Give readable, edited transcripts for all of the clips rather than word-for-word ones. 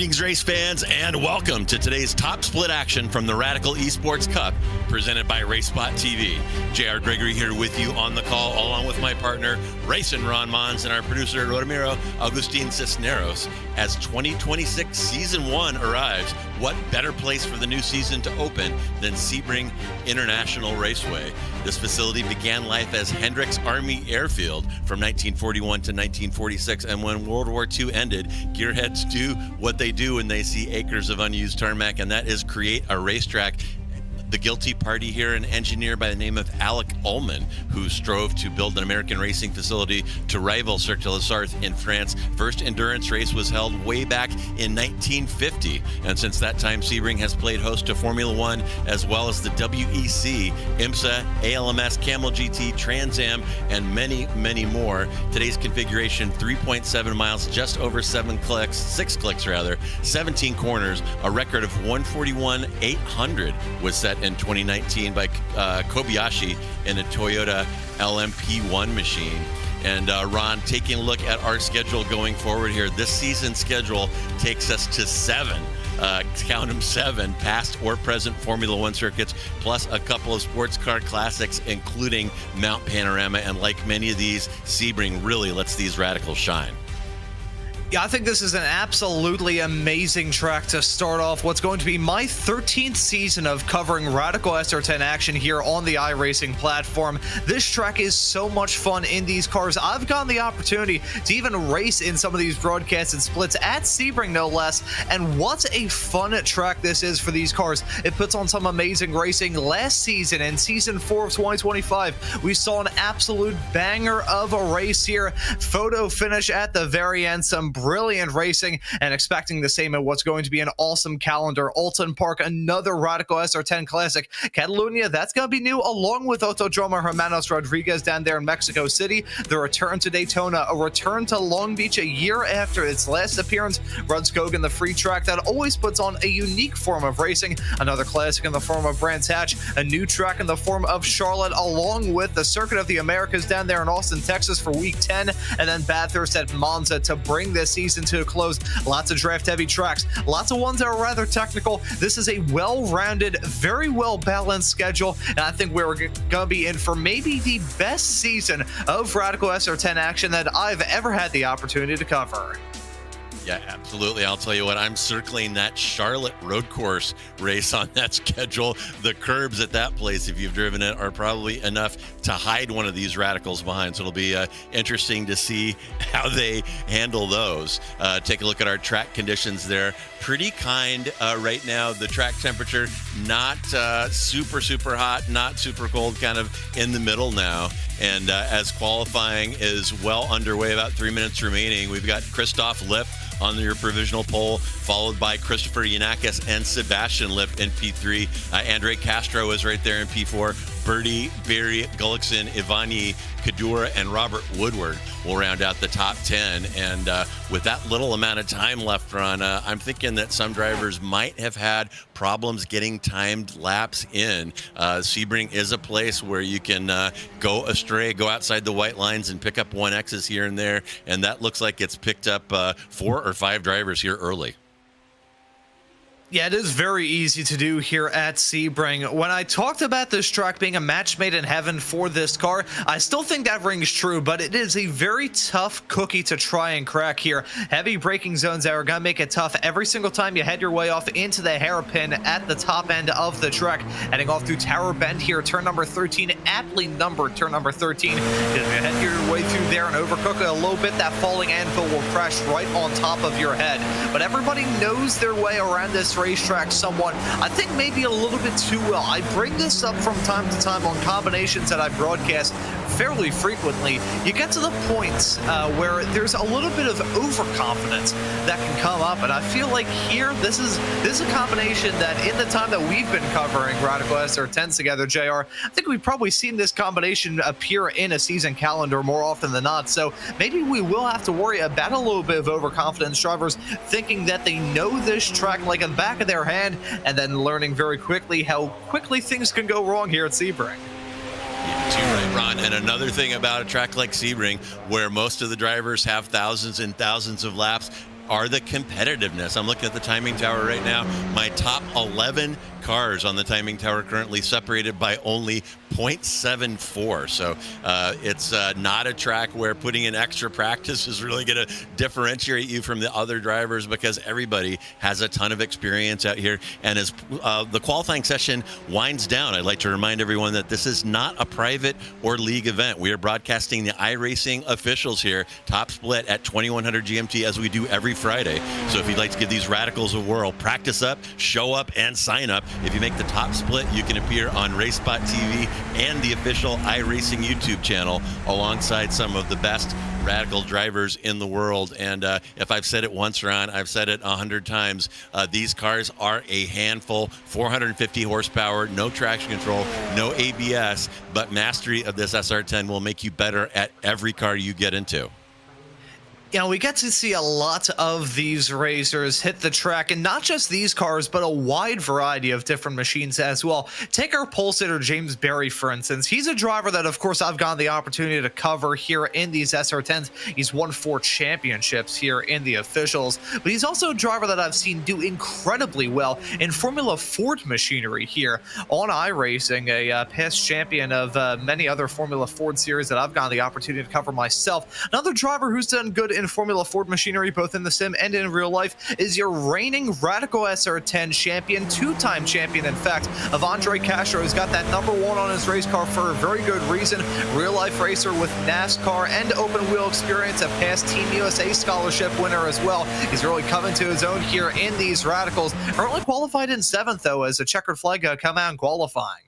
Greetings, race fans, and welcome to today's top split action from the Radical Esports Cup, presented by RaceSpot TV. JR Gregory here with you on the call, along with my partner, Racing Ron Mons, and our producer, Rodamiro Agustin Cisneros. As 2026 Season 1 arrives, what better place for the new season to open than Sebring International Raceway? This facility began life as Hendricks Army Airfield from 1941 to 1946, and when World War II ended, gearheads do what they do when they see acres of unused tarmac, and that is create a racetrack. The guilty party here, an engineer by the name of Alec Ullman, who strove to build an American racing facility to rival Cirque du Soleil in France. First endurance race was held way back in 1950, and since that time, Sebring has played host to Formula One, as well as the WEC, IMSA, ALMS, Camel GT, Trans Am, and many, many more. Today's configuration, 3.7 miles, just over 6 clicks, 17 corners, a record of 141,800 was set in 2019 by Kobayashi in a Toyota LMP1 machine. And Ron, taking a look at our schedule going forward here, this season's schedule takes us to seven, count them, 7 past or present Formula One circuits, plus a couple of sports car classics, including Mount Panorama. And like many of these, Sebring really lets these radicals shine. Yeah, I think this is an absolutely amazing track to start off what's going to be my 13th season of covering Radical SR10 action here on the iRacing platform. This track is so much fun in these cars. I've gotten the opportunity to even race in some of these broadcasts and splits at Sebring, no less, and what a fun track this is for these cars. It puts on some amazing racing. Last season, in Season 4 of 2025, we saw an absolute banger of a race here. Photo finish at the very end, some brilliant racing, and expecting the same at what's going to be an awesome calendar. Alton Park, another Radical SR10 Classic. Catalunya, that's going to be new, along with Autodromo Hermanos Rodriguez down there in Mexico City. The return to Daytona, a return to Long Beach a year after its last appearance. Rudskogen, the free track that always puts on a unique form of racing. Another classic in the form of Brands Hatch. A new track in the form of Charlotte, along with the Circuit of the Americas down there in Austin, Texas for Week 10. And then Bathurst at Monza to bring this season to a close. Lots of draft-heavy tracks, lots of ones that are rather technical. This is a well-rounded, very well-balanced schedule, and I think we're going to be in for maybe the best season of Radical SR10 action that I've ever had the opportunity to cover. Yeah, absolutely. I'll tell you what, I'm circling that Charlotte road course race on that schedule. The curbs at that place, if you've driven it, are probably enough to hide one of these radicals behind. So it'll be interesting to see how they handle those. Take a look at our track conditions there. Pretty kind right now. The track temperature, not super hot, not super cold, kind of in the middle now. And as qualifying is well underway, about 3 minutes remaining, we've got Christoph Lipp on your provisional pole, followed by Christopher Yanakis and Sebastian Lipp in P3. Andre Castro is right there in P4. Bertie, Barry Gullickson, Ivani Kadura, and Robert Woodward will round out the top 10. And with that little amount of time left, Ron, I'm thinking that some drivers might have had problems getting timed laps in. Sebring is a place where you can go astray, go outside the white lines and pick up 1Xs here and there. And that looks like it's picked up 4 or 5 drivers here early. Yeah, it is very easy to do here at Sebring. When I talked about this track being a match made in heaven for this car, I still think that rings true, but it is a very tough cookie to try and crack here. Heavy braking zones that are going to make it tough every single time you head your way off into the hairpin at the top end of the track. Heading off through Tower Bend here, turn number 13, aptly numbered turn number 13. You're going to head your way through there and overcook it a little bit. That falling anvil will crash right on top of your head. But everybody knows their way around this racetrack somewhat. I think maybe a little bit too well. I bring this up from time to time on combinations that I broadcast fairly frequently. You get to the point where there's a little bit of overconfidence that can come up, and I feel like here this is a combination that in the time that we've been covering Radical SR10s together, JR, I think we've probably seen this combination appear in a season calendar more often than not. So maybe we will have to worry about a little bit of overconfidence, drivers thinking that they know this track like in the back of their hand, and then learning very quickly how quickly things can go wrong here at Sebring. Too right, Ron. And another thing about a track like Sebring, where most of the drivers have thousands and thousands of laps, are the competitiveness. I'm looking at the timing tower right now. My top 11 cars on the timing tower currently separated by only 0.74. So it's not a track where putting in extra practice is really going to differentiate you from the other drivers, because everybody has a ton of experience out here. And as the qualifying session winds down, I'd like to remind everyone that this is not a private or league event. We are broadcasting the iRacing officials here, top split at 2100 GMT, as we do every Friday. So if you'd like to give these radicals a whirl, practice up, show up, and sign up. If you make the top split, you can appear on Racespot TV and the official iRacing YouTube channel alongside some of the best radical drivers in the world. And if I've said it once, Ron, I've said it 100 times. These cars are a handful, 450 horsepower, no traction control, no ABS, but mastery of this SR10 will make you better at every car you get into. You know, we get to see a lot of these racers hit the track, and not just these cars, but a wide variety of different machines as well. Take our pole sitter, James Berry, for instance. He's a driver that, of course, I've gotten the opportunity to cover here in these SR10s. He's won 4 championships here in the officials, but he's also a driver that I've seen do incredibly well in Formula Ford machinery here on iRacing, a past champion of many other Formula Ford series that I've gotten the opportunity to cover myself. Another driver who's done good in Formula Ford machinery, both in the sim and in real life, is your reigning Radical SR10 champion, 2-time champion, in fact, of Andre Castro. He's got that #1 on his race car for a very good reason. Real life racer with NASCAR and open wheel experience, a past Team USA scholarship winner as well. He's really coming to his own here in these radicals. Only qualified in 7th, though, as a checkered flag come out in qualifying.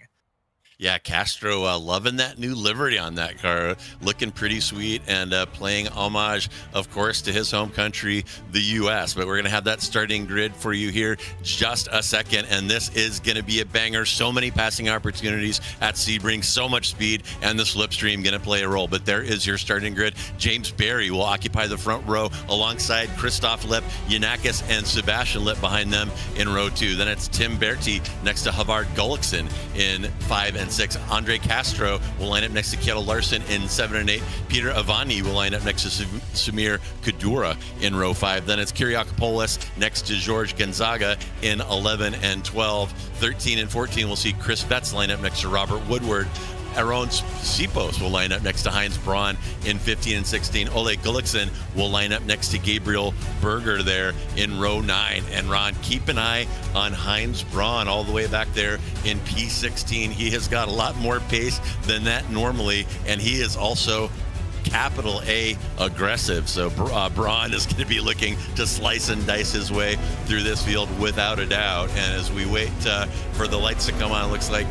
Yeah, Castro loving that new livery on that car, looking pretty sweet, and playing homage, of course, to his home country, the U.S. But we're going to have that starting grid for you here just a second, and this is going to be a banger. So many passing opportunities at Sebring, so much speed, and the slipstream going to play a role. But there is your starting grid. James Berry will occupy the front row alongside Christoph Lipp, Yanakis, and Sebastian Lipp behind them in row 2. Then it's Tim Berti next to Havard Gullikson in 5 and 6. Andre Castro will line up next to Kjetil Larsen in 7 and 8. Peter Avani will line up next to Samir Kadura in row 5. Then it's Kyriakopoulos next to George Gonzaga in 11 and 12. 13 and 14, we'll see Chris Betts line up next to Robert Woodward. Aaron Sipos will line up next to Heinz Braun in 15 and 16. Ole Gullikson will line up next to Gabriel Berger there in row 9. And Ron, keep an eye on Heinz Braun all the way back there in P16. He has got a lot more pace than that normally, and he is also capital A aggressive. So Braun is going to be looking to slice and dice his way through this field without a doubt. And as we wait for the lights to come on, it looks like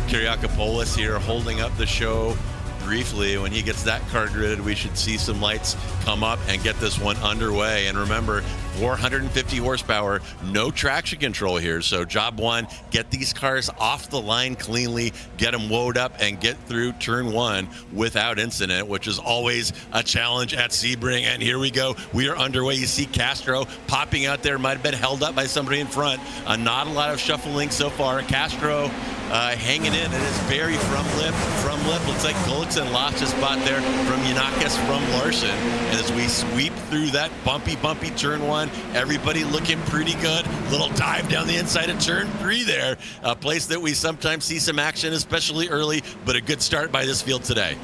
Kyriakopoulos here holding up the show briefly. When he gets that car gridded, we should see some lights come up and get this one underway. And remember, 450 horsepower, no traction control here. So job one, get these cars off the line cleanly, get them woed up, and get through turn 1 without incident, which is always a challenge at Sebring. And here we go. We are underway. You see Castro popping out there. Might have been held up by somebody in front. Not a lot of shuffling so far. Castro hanging in. It is Berry from Lip. Looks like Gullikson lost his spot there from Yanakis, from Larson. And as we sweep through that bumpy turn 1, everybody looking pretty good. Little dive down the inside of turn 3 there. A place that we sometimes see some action, especially early, but a good start by this field today.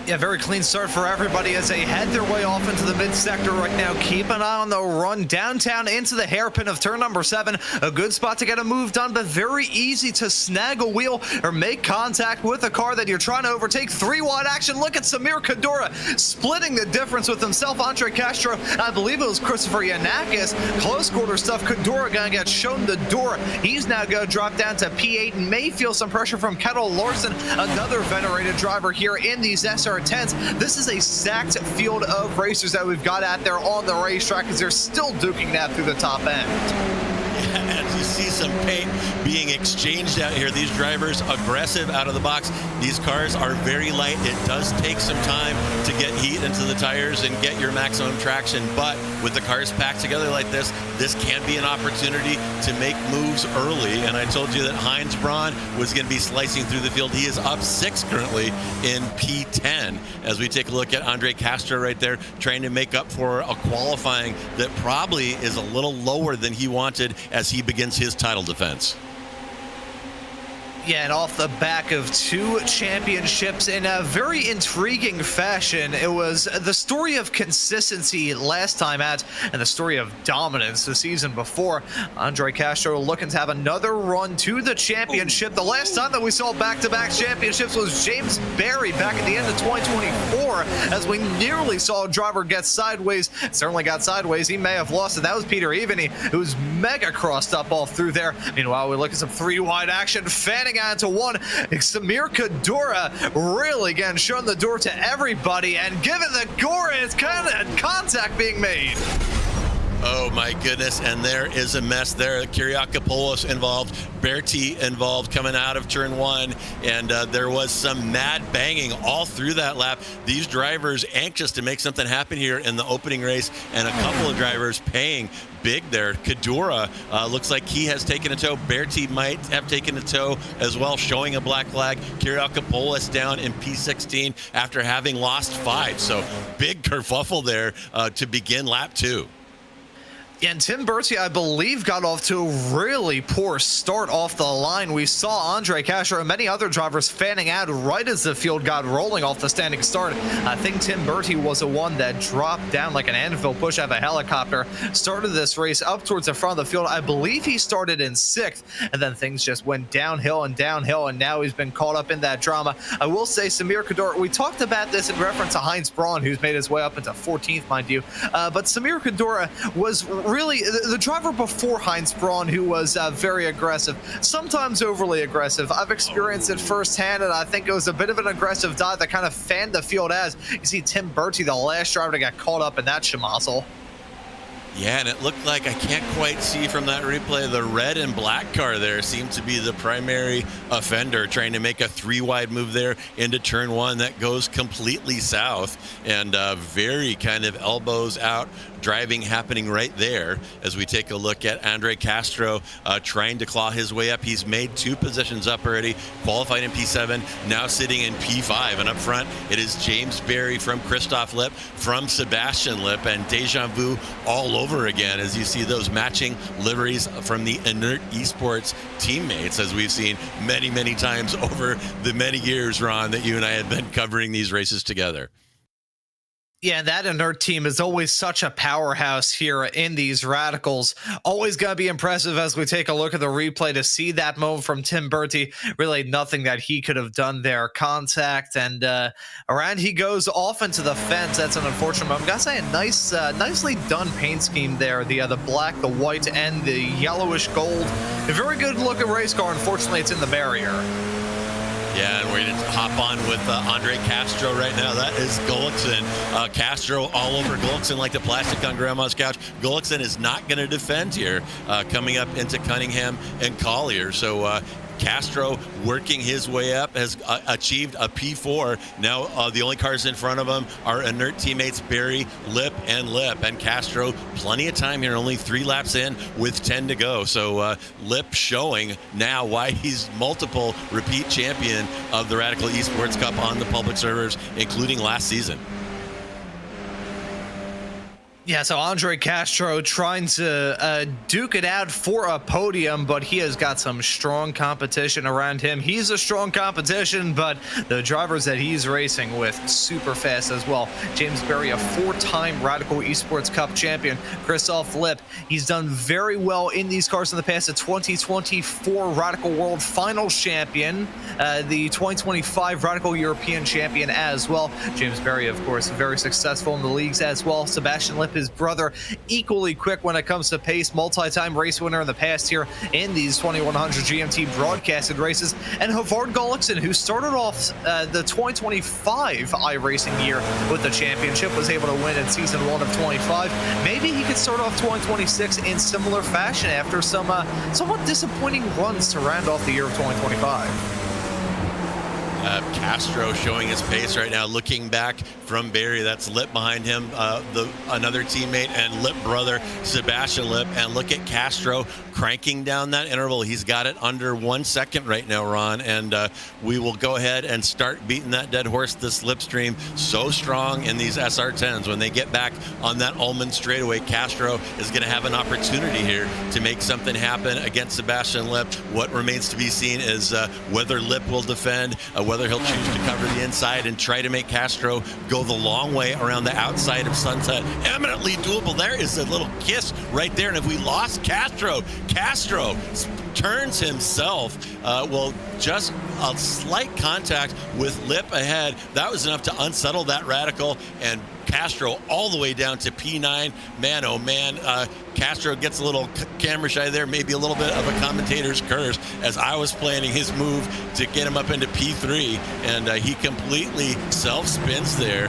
Yeah, very clean start for everybody as they head their way off into the mid-sector right now. Keep an eye on the run downtown into the hairpin of turn number 7. A good spot to get a move done, but very easy to snag a wheel or make contact with a car that you're trying to overtake. 3-wide action. Look at Samir Kadura splitting the difference with himself. Andre Castro, I believe it was Christopher Yanakis. Close quarter stuff. Kadura going to get shown the door. He's now going to drop down to P8 and may feel some pressure from Kjetil Larsen, another venerated driver here in these SR10s. This is a stacked field of racers that we've got out there on the racetrack, as they're still duking that through the top end. as you see some paint being exchanged out here. These drivers aggressive out of the box. These cars are very light. It does take some time to get heat into the tires and get your maximum traction, but with the cars packed together like this can be an opportunity to make moves early. And I told you that Heinz Braun was going to be slicing through the field. He is up 6 currently in P10 as we take a look at Andre Castro right there, trying to make up for a qualifying that probably is a little lower than he wanted as he begins his title defense. Yeah, and off the back of 2 championships in a very intriguing fashion. It was the story of consistency last time out and the story of dominance the season before. Andre Castro looking to have another run to the championship. The last time that we saw back-to-back championships was James Berry back at the end of 2024, as we nearly saw a driver get sideways. Certainly got sideways. He may have lost it. That was Peter Eveny, who was mega crossed up all through there. Meanwhile, we look at some 3-wide action, fanning on to 1. Samir Kadura really again showing the door to everybody and giving the gore, it's kind of contact being made. Oh my goodness, and there is a mess there. Kyriakopoulos involved, Berti involved coming out of turn 1, and there was some mad banging all through that lap. These drivers anxious to make something happen here in the opening race, and a couple of drivers paying big there. Kadura looks like he has taken a tow. Berti might have taken a tow as well, showing a black flag. Kyriakopoulos down in P16 after having lost 5. So big kerfuffle there to begin lap 2. And Tim Berti, I believe, got off to a really poor start off the line. We saw Andre Castro and many other drivers fanning out right as the field got rolling off the standing start. I think Tim Berti was the one that dropped down like an anvil push out of a helicopter, started this race up towards the front of the field. I believe he started in 6th, and then things just went downhill, and now he's been caught up in that drama. I will say Samir Kadura, we talked about this in reference to Heinz Braun, who's made his way up into 14th, mind you, but Samir Kadura was really the driver before Heinz Braun, who was very aggressive, sometimes overly aggressive. I've experienced it firsthand, and I think it was a bit of an aggressive dive that kind of fanned the field as you see Tim Berti, the last driver to get caught up in that schmozzle. Yeah, and it looked like, I can't quite see from that replay, the red and black car there seemed to be the primary offender, trying to make a 3-wide move there into turn 1 that goes completely south, and very kind of elbows out driving happening right there as we take a look at Andre Castro trying to claw his way up. He's made 2 positions up already, qualified in P7, now sitting in P5, and up front it is James Berry from Christoph Lipp, from Sebastian Lipp, and deja vu all over again as you see those matching liveries from the Inert Esports teammates, as we've seen many times over the many years, Ron, that you and I have been covering these races together. Yeah, that Inert team is always such a powerhouse here in these radicals. Always going to be impressive as we take a look at the replay to see that move from Tim Berti. Really nothing that he could have done there. Contact, and around he goes off into the fence. That's an unfortunate move. I've got to say, a nice, nicely done paint scheme there. The black, the white, and the yellowish gold. A very good looking race car. Unfortunately, it's in the barrier. Yeah, and we're going to hop on with Andre Castro right now. That is Gullickson. Castro all over Gullickson like the plastic on Grandma's couch. Gullickson is not going to defend here coming up into Cunningham and Collier. So Castro working his way up, has achieved a P4. Now the only cars in front of him are Inert teammates Berry, Lipp, and Castro. Plenty of time here, only 3 laps in with 10 to go. So Lipp showing now why he's multiple repeat champion of the Radical Esports Cup on the public servers, including last season. Yeah, so Andre Castro trying to duke it out for a podium, but he has got some strong competition around him. He's a strong competition, but the drivers that he's racing with, super fast as well. James Berry, a 4-time Radical Esports Cup champion. Christoph Lipp, he's done very well in these cars in the past. The 2024 Radical World Finals champion, the 2025 Radical European champion as well. James Berry, of course, very successful in the leagues as well. Sebastian Lipp his brother, equally quick when it comes to pace, multi-time race winner in the past here in these 2100 GMT broadcasted races. And Havard Gullikson, who started off the 2025 iRacing year with the championship, was able to win in season 1 of 25. Maybe he could start off 2026 in similar fashion after some somewhat disappointing runs to round off the year of 2025. Castro showing his pace right now, looking back from Barry. That's Lip behind him, another teammate and Lip brother, Sebastian Lip. And look at Castro cranking down that interval. He's got it under 1 second right now, Ron. And we will go ahead and start beating that dead horse, this slipstream. So strong in these SR10s. When they get back on that Ullman straightaway, Castro is going to have an opportunity here to make something happen against Sebastian Lip. What remains to be seen is whether Lip will defend, whether he'll choose to cover the inside and try to make Castro go the long way around the outside of Sunset. Eminently doable. There is a little kiss right there. And if we lost Castro turns himself, just a slight contact with Lip ahead. That was enough to unsettle that Radical, and Castro all the way down to P9. Man, oh man, Castro gets a little camera shy there, maybe a little bit of a commentator's curse, as I was planning his move to get him up into P3, and he completely self-spins there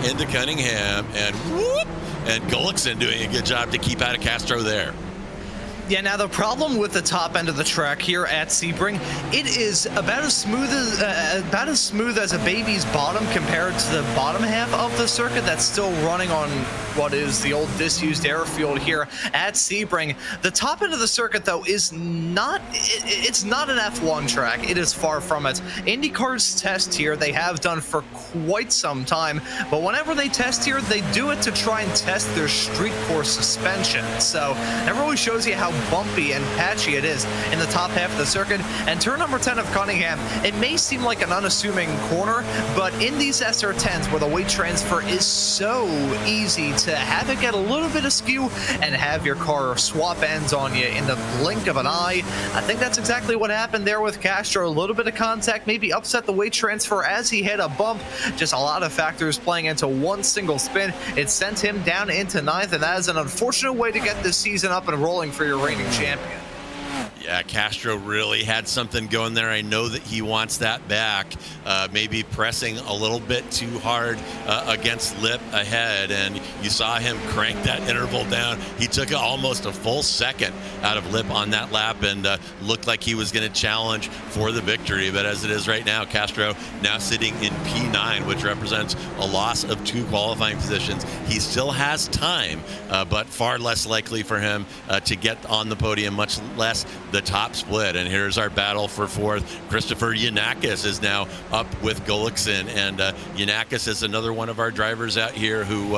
into Cunningham, and whoop, and Gullikson doing a good job to keep out of Castro there. Yeah, now the problem with the top end of the track here at Sebring, it is about as smooth as a baby's bottom compared to the bottom half of the circuit that's still running on what is the old disused airfield here at Sebring. The top end of the circuit, though, is not, it's not an F1 track. It is far from it. IndyCar's test here, they have done for quite some time, but whenever they test here, they do it to try and test their street course suspension. So that really shows you how bumpy and patchy it is in the top half of the circuit. And turn number 10 of Cunningham, it may seem like an unassuming corner, but in these SR10s where the weight transfer is so easy to have it get a little bit askew and have your car swap ends on you in the blink of an eye, I think that's exactly what happened there with Castro. A little bit of contact, maybe upset the weight transfer as he hit a bump. Just a lot of factors playing into one single spin. It sent him down into 9th, and that is an unfortunate way to get this season up and rolling for your reigning champion. Yeah, Castro really had something going there. I know that he wants that back, maybe pressing a little bit too hard against Lip ahead, and you saw him crank that interval down. He took almost a full second out of Lip on that lap, and looked like he was going to challenge for the victory. But as it is right now, Castro now sitting in P9, which represents a loss of 2 qualifying positions. He still has time, but far less likely for him to get on the podium, much less the top split. And here's our battle for 4th. Christopher Yanakis is now up with Gullikson, and Yanakis is another one of our drivers out here who,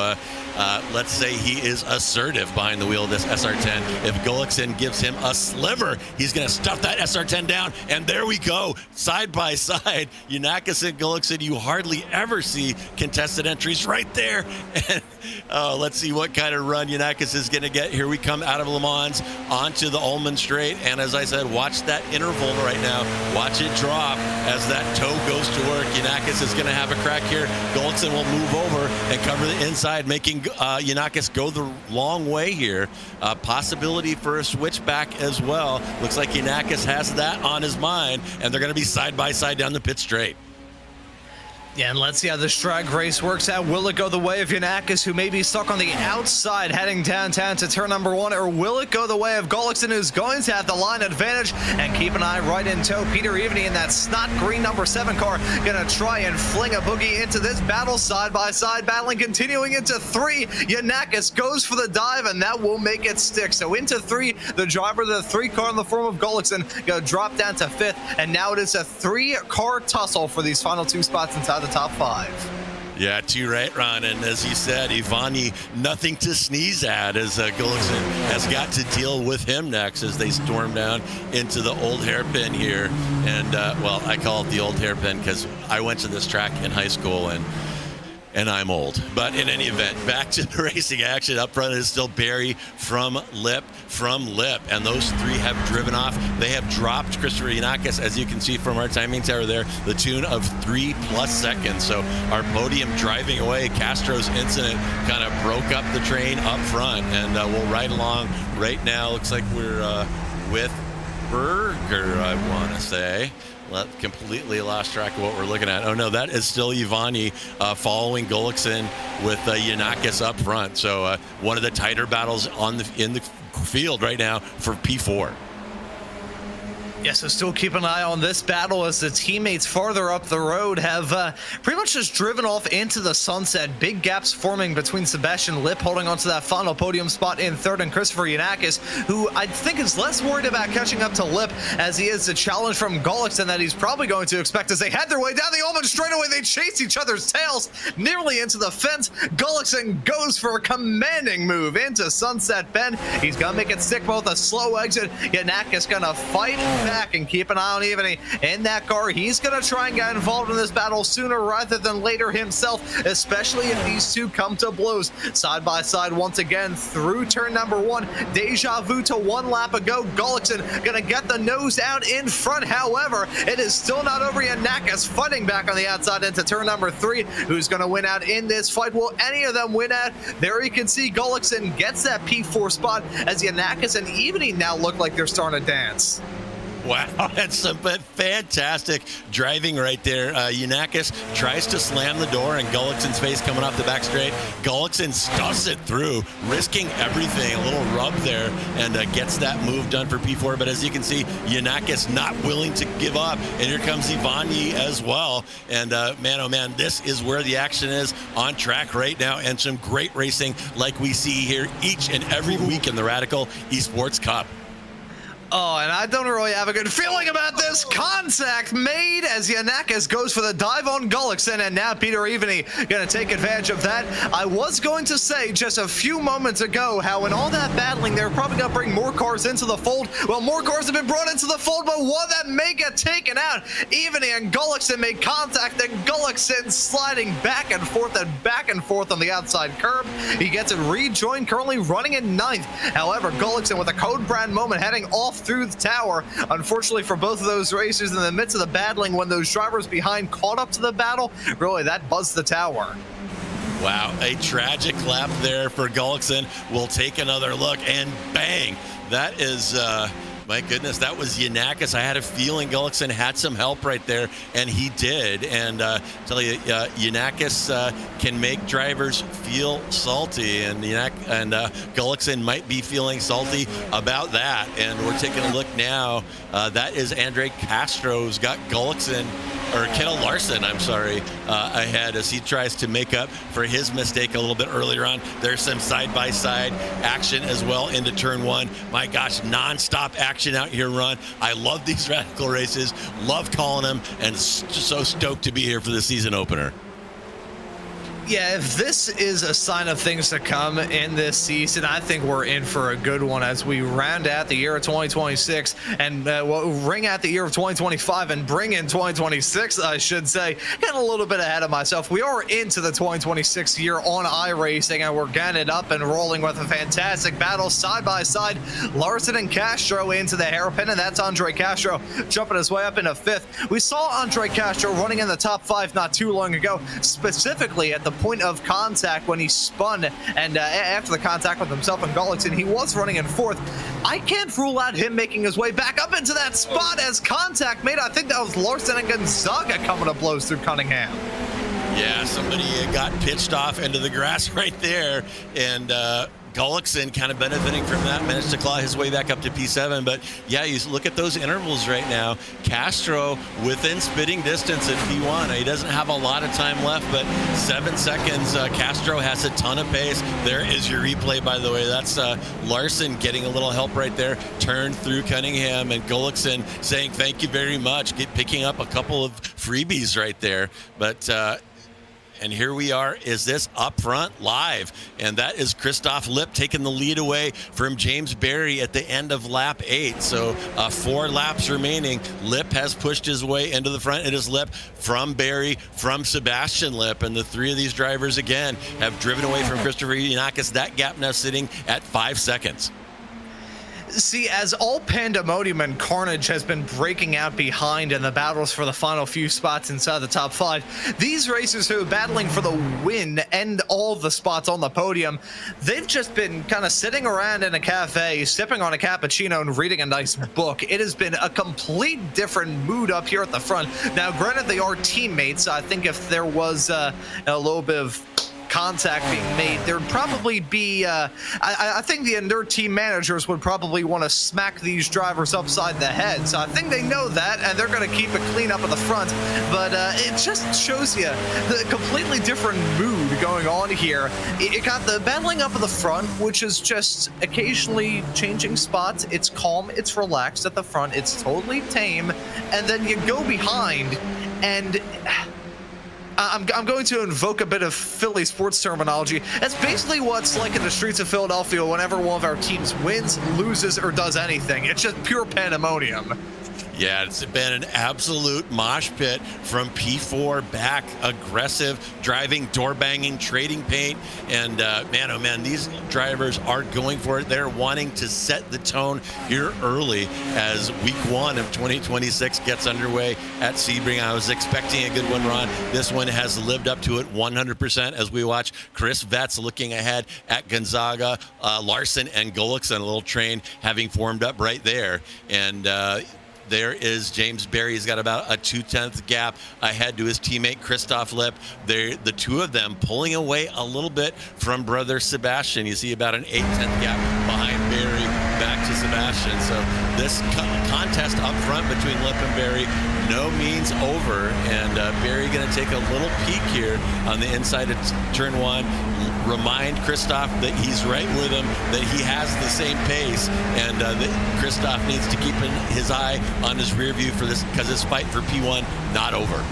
let's say he is assertive behind the wheel of this SR10. If Gullikson gives him a sliver, he's going to stuff that SR10 down, and there we go, side by side. Yanakis and Gullikson, you hardly ever see contested entries right there. And let's see what kind of run Yanakis is going to get. Here we come out of Le Mans onto the Ullman Straight, and as I said, watch that interval right now. Watch it drop as that toe goes to work. Yanakis is going to have a crack here. Gullikson will move over and cover the inside, making Yanakis go the long way here. Possibility for a switchback as well. Looks like Yanakis has that on his mind, and they're going to be side by side down the pit straight. Yeah, and let's see how this drag race works out. Will it go the way of Yanakis, who may be stuck on the outside heading downtown to turn number 1, or will it go the way of Gullikson, who's going to have the line advantage? And keep an eye right in tow. Peter Evany in that snot green number 7 car gonna try and fling a boogie into this battle, side by side battling, continuing into 3. Yanakis goes for the dive, and that will make it stick. So into 3, the driver of the 3 car in the form of Gullikson gonna drop down to 5th, and now it is a 3-car tussle for these final 2 spots inside the top 5. Yeah, too right, Ron. And as you said, Evany, nothing to sneeze at, as Gullikson has got to deal with him next as they storm down into the old hairpin here. And, well, I call it the old hairpin because I went to this track in high school, and and I'm old. But in any event, back to the racing action. Up front is still Barry from Lip, and those three have driven off. They have dropped Christopher Yanakis, as you can see from our timing tower there, the tune of 3+ seconds. So our podium driving away. Castro's incident kind of broke up the train up front, and we'll ride along right now. Looks like we're with Berger, I want to say. Completely lost track of what we're looking at. Oh no, that is still Ivani following Gullikson with Yanakis up front. So one of the tighter battles in the field right now for P4. Yeah, so still keep an eye on this battle as the teammates farther up the road have pretty much just driven off into the sunset. Big gaps forming between Sebastian Lip holding onto that final podium spot in third, and Christopher Yanakis, who I think is less worried about catching up to Lip as he is a challenge from Gullikson that he's probably going to expect as they head their way down the Ulman straightaway. They chase each other's tails nearly into the fence. Gullikson goes for a commanding move into Sunset Bend. He's going to make it stick both a slow exit. Yanakis going to fight back and keep an eye on Ivany in that car. He's going to try and get involved in this battle sooner rather than later himself, especially if these two come to blows. Side by side once again through turn number 1. Deja vu to 1 lap ago. Gullikson going to get the nose out in front. However, it is still not over. Yanakis fighting back on the outside into turn number 3. Who's going to win out in this fight? Will any of them win out? There you can see Gullikson gets that P4 spot as Yanakis and Ivany now look like they're starting to dance. Wow, that's some fantastic driving right there. Yanakis tries to slam the door in Gullikson's face coming off the back straight. Gullikson stuffs it through, risking everything. A little rub there, and gets that move done for P4. But as you can see, Yanakis not willing to give up. And here comes Ivani as well. And man, oh man, this is where the action is on track right now. And some great racing like we see here each and every week in the Radical Esports Cup. Oh, and I don't really have a good feeling about this. Contact made as Yanakis goes for the dive on Gullikson, and now Peter Ivany going to take advantage of that. I was going to say just a few moments ago how in all that battling, they're probably going to bring more cars into the fold. Well, more cars have been brought into the fold, but one that may get taken out. Ivany and Gullikson made contact, and Gullikson sliding back and forth on the outside curb. He gets it rejoined, currently running in 9th. However, Gullikson with a code brand moment heading off through the tower. Unfortunately for both of those racers, in the midst of the battling, when those drivers behind caught up to the battle, really that buzzed the tower. Wow, a tragic lap there for Gullikson. We'll take another look, and bang, that is my goodness, that was Yanakis. I had a feeling Gullikson had some help right there, and he did. And tell you, Yanakis can make drivers feel salty, and Gullikson might be feeling salty about that. And we're taking a look now. That is Andre Castro's got Gullikson, or Kendall Larson, I'm sorry, ahead as he tries to make up for his mistake a little bit earlier on. There's some side-by-side action as well into turn 1. My gosh, non-stop action out here, Ron. I love these Radical races, love calling them, and so stoked to be here for the season opener. Yeah, if this is a sign of things to come in this season, I think we're in for a good one as we round out the year of 2026 and ring out the year of 2025 and bring in 2026, I should say. Getting a little bit ahead of myself. We are into the 2026 year on iRacing, and we're getting it up and rolling with a fantastic battle side by side. Larson and Castro into the hairpin, and that's Andre Castro jumping his way up into 5th. We saw Andre Castro running in the top 5 not too long ago, specifically at the point of contact when he spun, and after the contact with himself and Gullikson, he was running in 4th. I can't rule out him making his way back up into that spot as contact made. I think that was Larson and Gonzaga coming to blows through Cunningham. Yeah, somebody got pitched off into the grass right there, and Gullikson kind of benefiting from that, managed to claw his way back up to P7. But yeah, you look at those intervals right now. Castro within spitting distance at P1. He doesn't have a lot of time left, but 7 seconds. Castro has a ton of pace. There is your replay, by the way. That's Larson getting a little help right there. Turned through Cunningham, and Gullikson saying thank you very much, picking up a couple of freebies right there. But And here we are. Is this up front live? And that is Christoph Lipp taking the lead away from James Berry at the end of lap 8. So 4 laps remaining. Lipp has pushed his way into the front. It is Lipp from Berry, from Sebastian Lipp. And the 3 of these drivers, again, have driven away from Christopher Giannakis. That gap now sitting at 5 seconds. See, as all pandemonium and carnage has been breaking out behind in the battles for the final few spots inside the top 5, these racers who are battling for the win and all the spots on the podium, they've just been kind of sitting around in a cafe, sipping on a cappuccino and reading a nice book. It has been a complete different mood up here at the front. Now, granted, they are teammates. I think if there was a little bit of contact being made, there'd probably be I think their team managers would probably want to smack these drivers upside the head. So I think they know that, and they're going to keep it clean up at the front. But it just shows you the completely different mood going on here. It got the battling up at the front, which is just occasionally changing spots. It's calm, it's relaxed at the front, it's totally tame, and then you go behind and I'm going to invoke a bit of Philly sports terminology. That's basically what's like in the streets of Philadelphia whenever one of our teams wins, loses, or does anything. It's just pure pandemonium. Yeah, it's been an absolute mosh pit from P4 back, aggressive, driving, door banging, trading paint. And man, oh man, these drivers are going for it. They're wanting to set the tone here early as week 1 of 2026 gets underway at Sebring. I was expecting a good one, Ron. This one has lived up to it 100% as we watch Chris Vetz looking ahead at Gonzaga, Larson, and Gullickson, a little train having formed up right there. And there is James Berry. He's got about a 2/10 gap ahead to his teammate Christoph Lipp. The 2 of them pulling away a little bit from brother Sebastian. You see about an 8/10 gap behind Berry back to Sebastian. So this contest up front between Lipp and Berry, no means over. And Berry going to take a little peek here on the inside of turn 1. Remind Christoph that he's right with him, that he has the same pace, and that Christoph needs to keep his eye on his rear view for this, because this fight for P1 not over.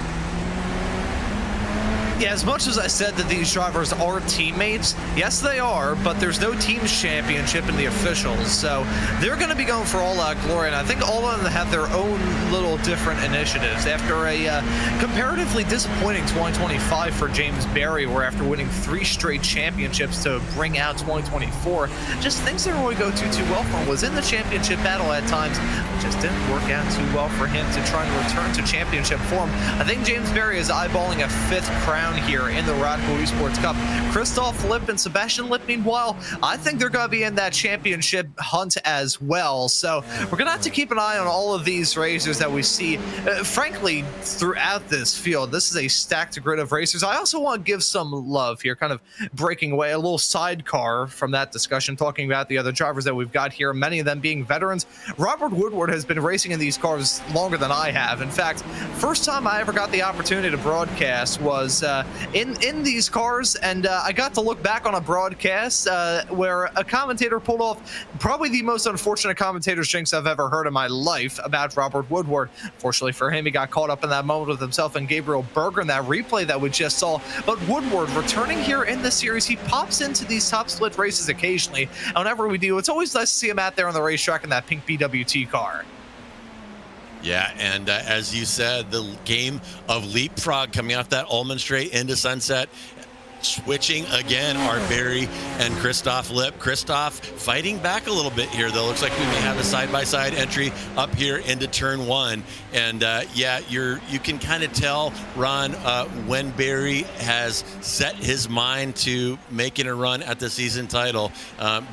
Yeah, as much as I said that these drivers are teammates, yes they are, but there's no teams championship in the officials, so they're going to be going for all out glory, and I think all of them have their own little different initiatives. After a comparatively disappointing 2025 for James Berry, where after winning 3 straight championships to bring out 2024, just things didn't really go too well for him. Was in the championship battle at times, it just didn't work out too well for him to try and return to championship form. I think James Berry is eyeballing a 5th crown here in the Radical Esports Cup. Christoph Lipp and Sebastian Lipp, meanwhile, I think they're going to be in that championship hunt as well. So we're going to have to keep an eye on all of these racers that we see, frankly, throughout this field. This is a stacked grid of racers. I also want to give some love here, kind of breaking away a little sidecar from that discussion, talking about the other drivers that we've got here, many of them being veterans. Robert Woodward has been racing in these cars longer than I have. In fact, first time I ever got the opportunity to broadcast was in these cars, and I got to look back on a broadcast where a commentator pulled off probably the most unfortunate commentator's jinx I've ever heard in my life about Robert Woodward. Fortunately for him, he got caught up in that moment with himself and Gabriel Berger in that replay that we just saw. But Woodward, returning here in this series, he pops into these top split races occasionally, and whenever we do, it's always nice to see him out there on the racetrack in that pink BWT car. Yeah, and as you said, the game of leapfrog coming off that Ullman straight into Sunset. Switching again are Berry and Christoph Lipp. Christoph fighting back a little bit here, though. Looks like we may have a side-by-side entry up here into turn 1. And yeah, you can kind of tell, Ron, when Berry has set his mind to making a run at the season title,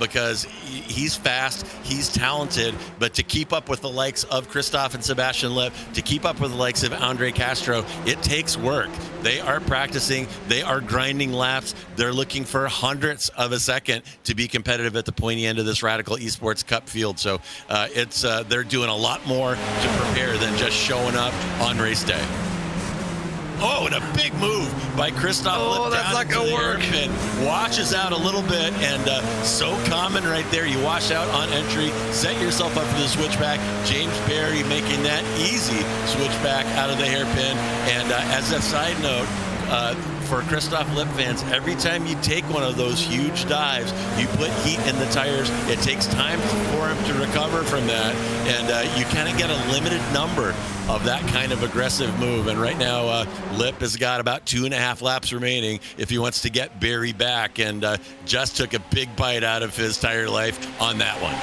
because he's fast, he's talented, but to keep up with the likes of Christoph and Sebastian Lipp, to keep up with the likes of Andre Castro, it takes work. They are practicing, they are grinding laps, they're looking for hundredths of a second to be competitive at the pointy end of this Radical Esports Cup field. So they're doing a lot more to prepare than just showing up on race day. Oh, and a big move by Christoph Lipp. That's not going to work. Washes out a little bit, and so common right there. You wash out on entry, set yourself up for the switchback. James Berry making that easy switchback out of the hairpin. And as a side note, for Christoph Lipp fans, every time you take one of those huge dives, you put heat in the tires. It takes time for him to recover from that, and you kind of get a limited number of that kind of aggressive move. And right now, Lipp has got about 2.5 laps remaining if he wants to get Barry back, and just took a big bite out of his tire life on that one.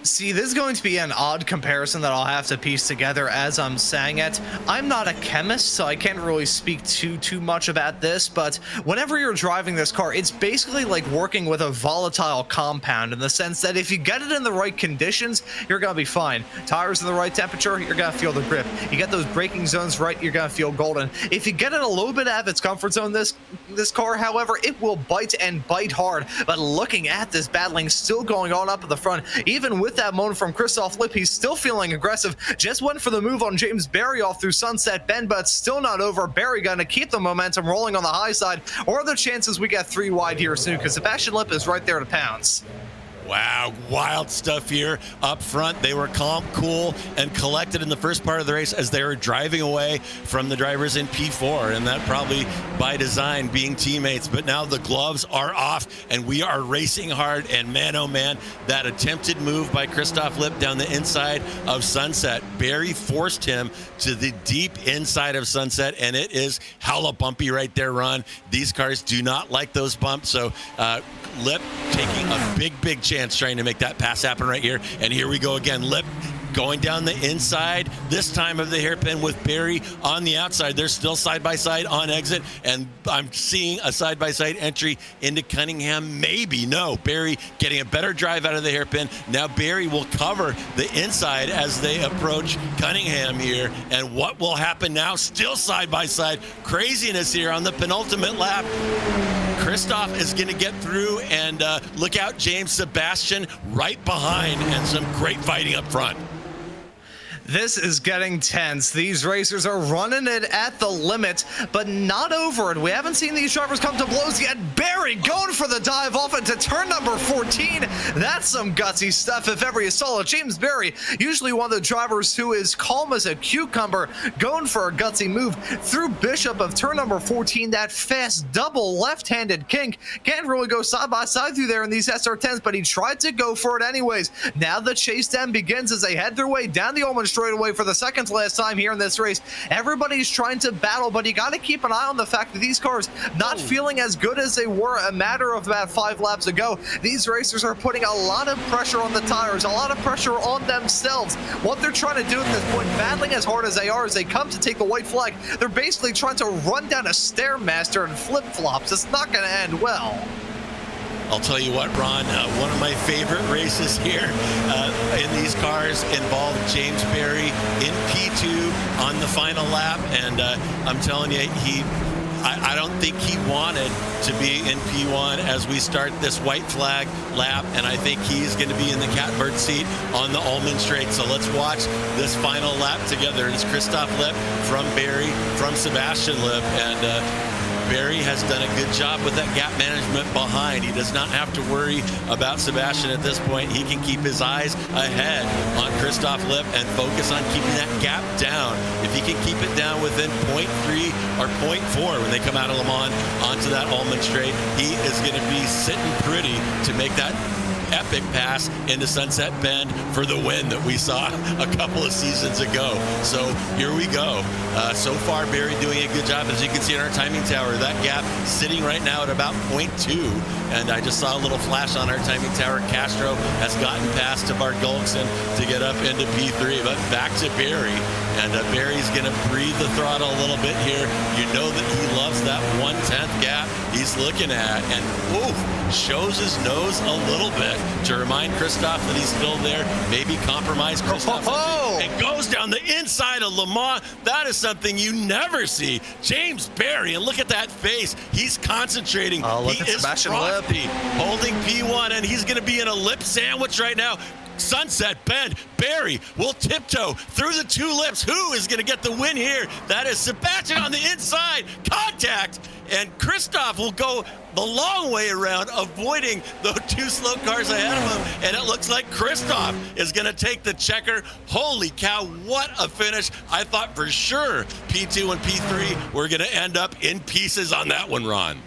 See, this is going to be an odd comparison that I'll have to piece together as I'm saying it. I'm not a chemist, so I can't really speak too much about this, but whenever you're driving this car, it's basically like working with a volatile compound in the sense that if you get it in the right conditions, you're going to be fine. Tires in the right temperature, you're going to feel the grip. You get those braking zones right, you're going to feel golden. If you get it a little bit out of its comfort zone, this car, however, it will bite and bite hard. But looking at this battling still going on up at the front, even with that moment from Christoph Lipp, he's still feeling aggressive. Just went for the move on James Barry off through Sunset Bend, but it's still not over. Barry gonna keep the momentum rolling on the high side, or are there chances we get 3 wide here soon? Because Sebastian Lipp is right there to pounce. Wow, wild stuff here up front. They were calm, cool, and collected in the first part of the race as they were driving away from the drivers in P4, and that probably by design, being teammates. But now the gloves are off, and we are racing hard, and man, oh man, that attempted move by Christoph Lipp down the inside of Sunset. Barry forced him to the deep inside of Sunset, and it is hella bumpy right there, Ron. These cars do not like those bumps, so Lipp taking a big chance trying to make that pass happen right here. And here we go again. Lipp going down the inside, this time of the hairpin with Barry on the outside. They're still side-by-side on exit, and I'm seeing a side-by-side entry into Cunningham. Maybe, no. Barry getting a better drive out of the hairpin. Now Barry will cover the inside as they approach Cunningham here. And what will happen now? Still side-by-side. Craziness here on the penultimate lap. Christoph is going to get through, and look out, James Sebastian right behind, and some great fighting up front. This is getting tense. These racers are running it at the limit, but not over it. We haven't seen these drivers come to blows yet. Barry going for the dive off into turn number 14. That's some gutsy stuff if ever you saw it. James Barry, usually one of the drivers who is calm as a cucumber, going for a gutsy move through Bishop of turn number 14. That fast double left-handed kink. Can't really go side by side through there in these SR10s, but he tried to go for it anyways. Now the chase then begins as they head their way down the Ullman straightaway for the second to last time here in this race. Everybody's trying to battle, but you got to keep an eye on the fact that these cars not feeling as good as they were a matter of about 5 laps ago. These racers are putting a lot of pressure on the tires, a lot of pressure on themselves. What they're trying to do at this point, battling as hard as they come to take the white flag, they're basically trying to run down a Stairmaster and flip-flops. It's not going to end well. I'll tell you what, Ron, one of my favorite races here in these cars involved James Barry in P2 on the final lap, and I'm telling you, I don't think he wanted to be in P1 as we start this white flag lap, and I think he's going to be in the catbird seat on the Ullman straight. So let's watch this final lap together. It's Christoph Lipp from Barry, from Sebastian Lipp, and Barry has done a good job with that gap management behind. He does not have to worry about Sebastian at this point. He can keep his eyes ahead on Christoph Lipp and focus on keeping that gap down. If he can keep it down within 0.3 or 0.4 when they come out of Le Mans onto that Ullman straight, he is going to be sitting pretty to make that epic pass into Sunset Bend for the win that we saw a couple of seasons ago. So here we go. So far, Barry doing a good job. As you can see in our timing tower, that gap sitting right now at about 0.2. And I just saw a little flash on our timing tower. Castro has gotten past to Bart Gullickson to get up into P3, but back to Barry. And Barry's going to breathe the throttle a little bit here. You know that he loves that 1/10 gap he's looking at. And shows his nose a little bit to remind Christoph that he's still there. Maybe compromise Christoph. And goes down the inside of Le Mans. That is something you never see. James Barry, and look at that face. He's concentrating. Look he at is Sebastian frothy, holding P1, and he's going to be in a lip sandwich right now. Sunset Bend. Barry will tiptoe through the 2 lips. Who is going to get the win here? That is Sebastian on the inside. Contact. and Christoph will go the long way around, avoiding those two slow cars ahead of him, and it looks like Christoph is going to take the checker. Holy cow, what a finish. I thought for sure P2 and P3 were going to end up in pieces on that one, Ron.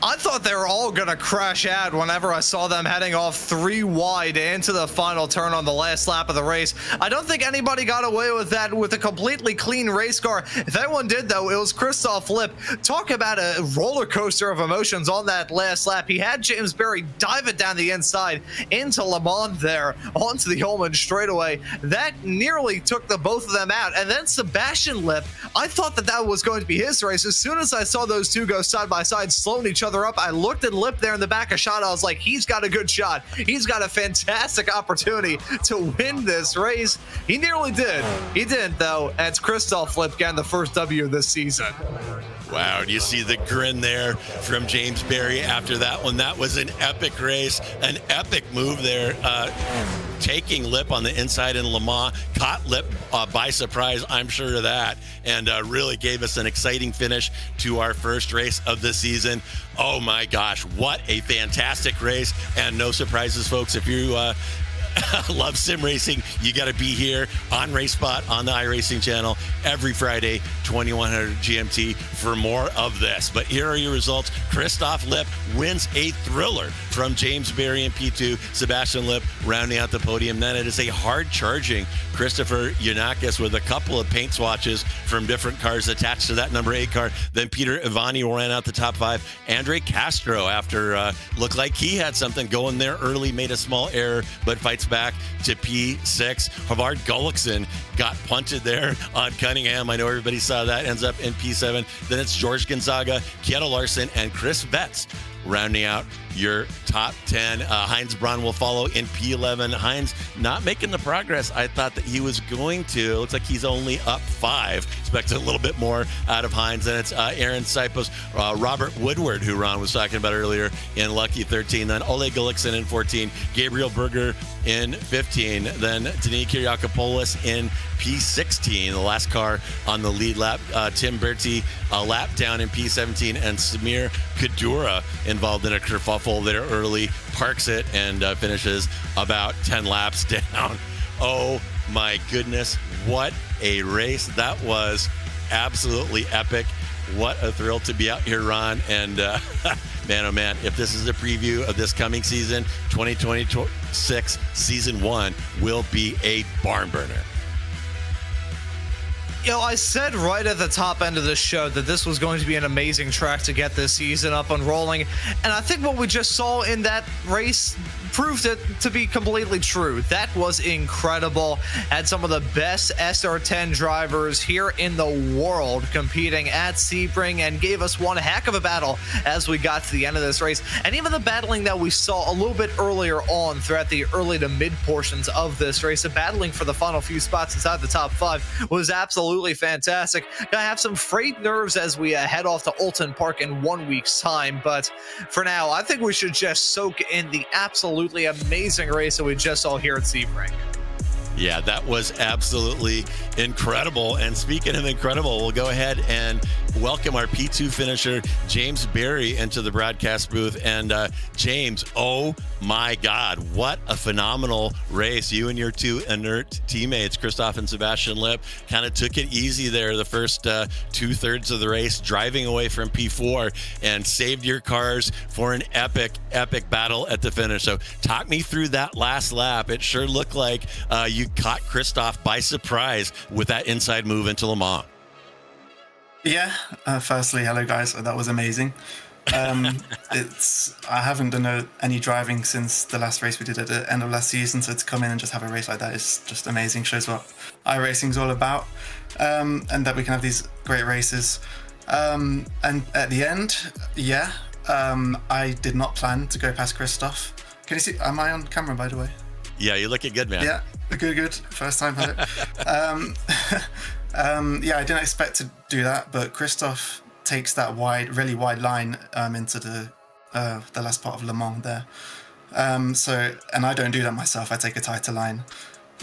I thought they were all going to crash out whenever I saw them heading off 3 wide into the final turn on the last lap of the race. I don't think anybody got away with that with a completely clean race car. If anyone did, though, it was Christoph Lipp. Talk about a roller coaster of emotions on that last lap. He had James Berry dive it down the inside into Le Mans there onto the Ullman straightaway. That nearly took the both of them out. And then Sebastian Lipp, I thought that was going to be his race. As soon as I saw those two go side by side, slowing each other up, I looked at Lipp there in the back of shot. I was like, he's got a good shot. He's got a fantastic opportunity to win this race. He nearly did. He didn't, though. And it's Christoph Lipp getting the first W this season. Wow, do you see the grin there from James Berry after that one? That was an epic race, an epic move there. Taking Lipp on the inside in Le Mans, caught Lipp by surprise, I'm sure of that, and really gave us an exciting finish to our first race of the season. Oh my gosh, what a fantastic race, and no surprises, folks. If you love sim racing, you got to be here on RaceSpot on the iRacing channel every Friday, 2100 GMT for more of this. But here are your results. Christoph Lipp wins a thriller from James Berry in P2. Sebastian Lipp rounding out the podium. Then it is a hard-charging Christopher Yanakis with a couple of paint swatches from different cars attached to that number 8 car. Then Peter Ivani will round out the top 5. Andre Castro, after looked like he had something going there early, made a small error, but fights back to P6. Havard Gullickson got punted there on Cunningham. I know everybody saw that. Ends up in P7. Then it's George Gonzaga, Kieto Larson, and Chris Vetz rounding out your top 10. Heinz Braun will follow in P11. Heinz not making the progress I thought that he was going to. It looks like he's only up 5. Expected a little bit more out of Heinz. And it's Aaron Sipos, Robert Woodward, who Ron was talking about earlier, in Lucky 13. Then Ole Gullickson in 14. Gabriel Berger in 15. Then Denis Kyriakopoulos in P16, the last car on the lead lap. Tim Berti a lap down in P17, and Samir Kadura involved in a kerfuffle there early, parks it, and finishes about 10 laps down. Oh my goodness, what a race. That was absolutely epic. What a thrill to be out here, Ron. And man, oh man, if this is a preview of this coming season, 2026 season 1 will be a barn burner. You know, I said right at the top end of this show that this was going to be an amazing track to get this season up and rolling, and I think what we just saw in that race proved it to be completely true. That was incredible. Had some of the best SR10 drivers here in the world competing at Sebring, and gave us one heck of a battle as we got to the end of this race. And even the battling that we saw a little bit earlier on throughout the early to mid portions of this race, the battling for the final few spots inside the top 5 was absolutely fantastic. Gonna have some frayed nerves as we head off to Alton Park in 1 week's time, but for now, I think we should just soak in the absolutely amazing race that we just saw here at Sebring. Yeah, that was absolutely incredible. And speaking of incredible, we'll go ahead and welcome our P2 finisher, James Berry, into the broadcast booth. And James, oh my God, what a phenomenal race. You and your two inert teammates, Christoph and Sebastian Lipp, kind of took it easy there the first 2/3 of the race, driving away from P4, and saved your cars for an epic battle at the finish. So talk me through that last lap. It sure looked like you caught Christoph by surprise with that inside move into Le Mans. Yeah, firstly, hello guys, that was amazing. I haven't done any driving since the last race we did at the end of last season, so to come in and just have a race like that is just amazing. Shows what iRacing is all about, and that we can have these great races. And at the end, yeah, I did not plan to go past Christoph. Can you see, am I on camera, by the way? Yeah, you're looking good, man. Yeah, good. First time had it. Yeah, I didn't expect to do that, but Christoph takes that really wide line into the last part of Le Mans there. And I don't do that myself. I take a tighter line.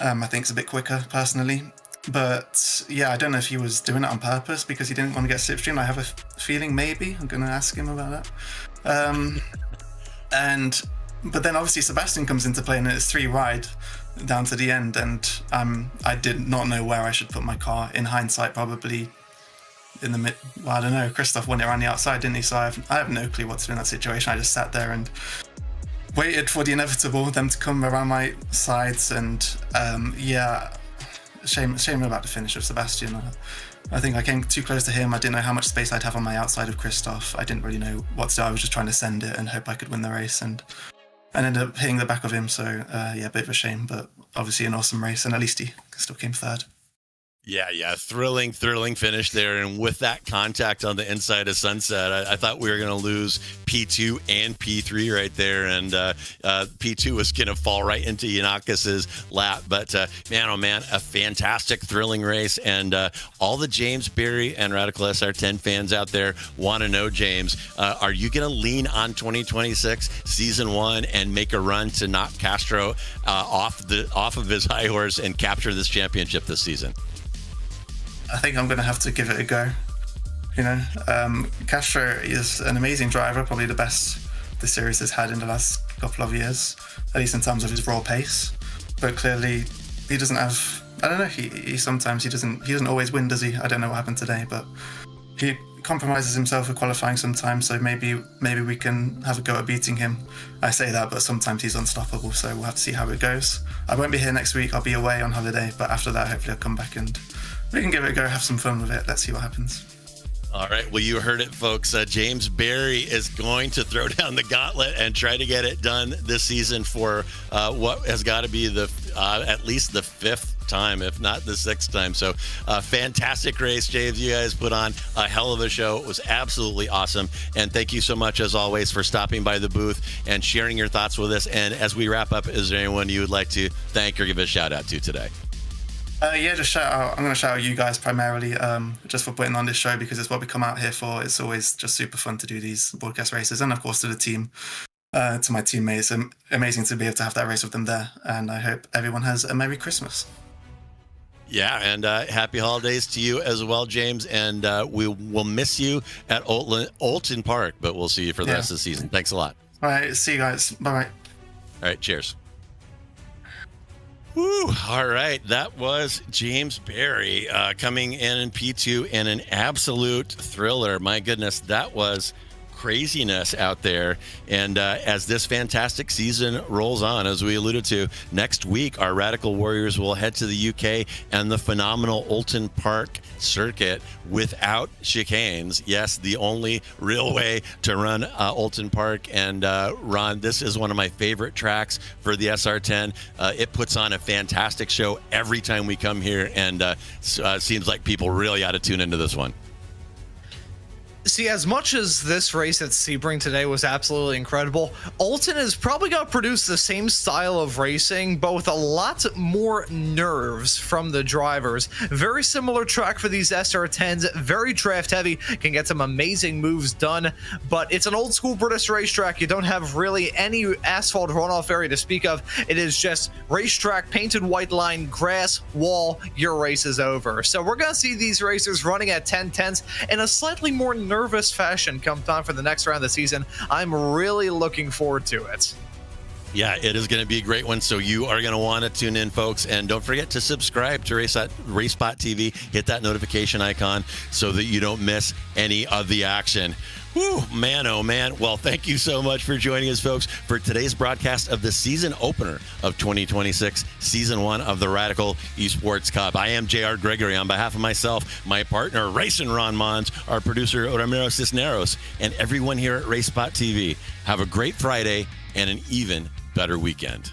I think it's a bit quicker personally. But yeah, I don't know if he was doing it on purpose because he didn't want to get slipstream. I have a feeling maybe. I'm going to ask him about that. But then obviously Sebastian comes into play and it's 3 wide down to the end, and I did not know where I should put my car. In hindsight, probably in the mid. Well, I don't know. Christoph won it around the outside, didn't he? So I have no clue what to do in that situation. I just sat there and waited for the inevitable, them to come around my sides, and yeah, shame about the finish of Sebastian. I think I came too close to him. I didn't know how much space I'd have on my outside of Christoph. I didn't really know what to do. I was just trying to send it and hope I could win the race, and ended up hitting the back of him. So yeah, a bit of a shame, but obviously an awesome race, and at least he still came third. Yeah, thrilling finish there. And with that contact on the inside of Sunset, I thought we were going to lose P2 and P3 right there. And P2 was going to fall right into Yanakis's lap. But man, oh man, a fantastic, thrilling race. And all the James Berry and Radical SR10 fans out there want to know, James, are you going to lean on 2026 season 1 and make a run to knock Castro off of his high horse and capture this championship this season? I think I'm going to have to give it a go. You know, Castro is an amazing driver, probably the best the series has had in the last couple of years, at least in terms of his raw pace. But clearly, he doesn't have. I don't know. He sometimes he doesn't always win, does he? I don't know what happened today, but he compromises himself with qualifying sometimes. So maybe we can have a go at beating him. I say that, but sometimes he's unstoppable. So we'll have to see how it goes. I won't be here next week. I'll be away on holiday, but after that, hopefully I'll come back and we can give it a go, have some fun with it. Let's see what happens. All right. Well, you heard it, folks. James Berry is going to throw down the gauntlet and try to get it done this season for what has got to be at least the 5th time, if not the 6th time. So fantastic race, James. You guys put on a hell of a show. It was absolutely awesome. And thank you so much, as always, for stopping by the booth and sharing your thoughts with us. And as we wrap up, is there anyone you would like to thank or give a shout out to today? Yeah, just shout out. I'm going to shout out you guys primarily, just for putting on this show, because it's what we come out here for. It's always just super fun to do these broadcast races, and of course to the team, to my teammates. Amazing to be able to have that race with them there, and I hope everyone has a Merry Christmas. Yeah, and happy holidays to you as well, James. And we will miss you at Oulton Park, but we'll see you for the rest of the season. Thanks a lot. All right, see you guys. Bye-bye. All right, cheers. Woo, all right, that was James Berry coming in P2 and an absolute thriller. My goodness, that was craziness out there. And as this fantastic season rolls on, as we alluded to, next week our Radical Warriors will head to the UK and the phenomenal Oulton Park circuit without chicanes. Yes, the only real way to run Oulton Park. And Ron, this is one of my favorite tracks for the SR10. It puts on a fantastic show every time we come here, and seems like people really ought to tune into this one. See, as much as this race at Sebring today was absolutely incredible, Oulton is probably going to produce the same style of racing, but with a lot more nerves from the drivers. Very similar track for these SR10s, very draft heavy, can get some amazing moves done, but it's an old school British racetrack. You don't have really any asphalt runoff area to speak of. It is just racetrack, painted white line, grass, wall, your race is over. So we're going to see these racers running at 10-10s in a slightly more nervous fashion come time for the next round of the season. I'm really looking forward to it. Yeah, it is going to be a great one. So you are going to want to tune in, folks. And don't forget to subscribe to Racespot TV. Hit that notification icon so that you don't miss any of the action. Whew, man, oh man. Well, thank you so much for joining us, folks, for today's broadcast of the season opener of 2026, Season 1 of the Radical Esports Cup. I am JR Gregory. On behalf of myself, my partner, Racing Ron Mons, our producer, Ramiro Cisneros, and everyone here at Racespot TV, have a great Friday and an even better weekend.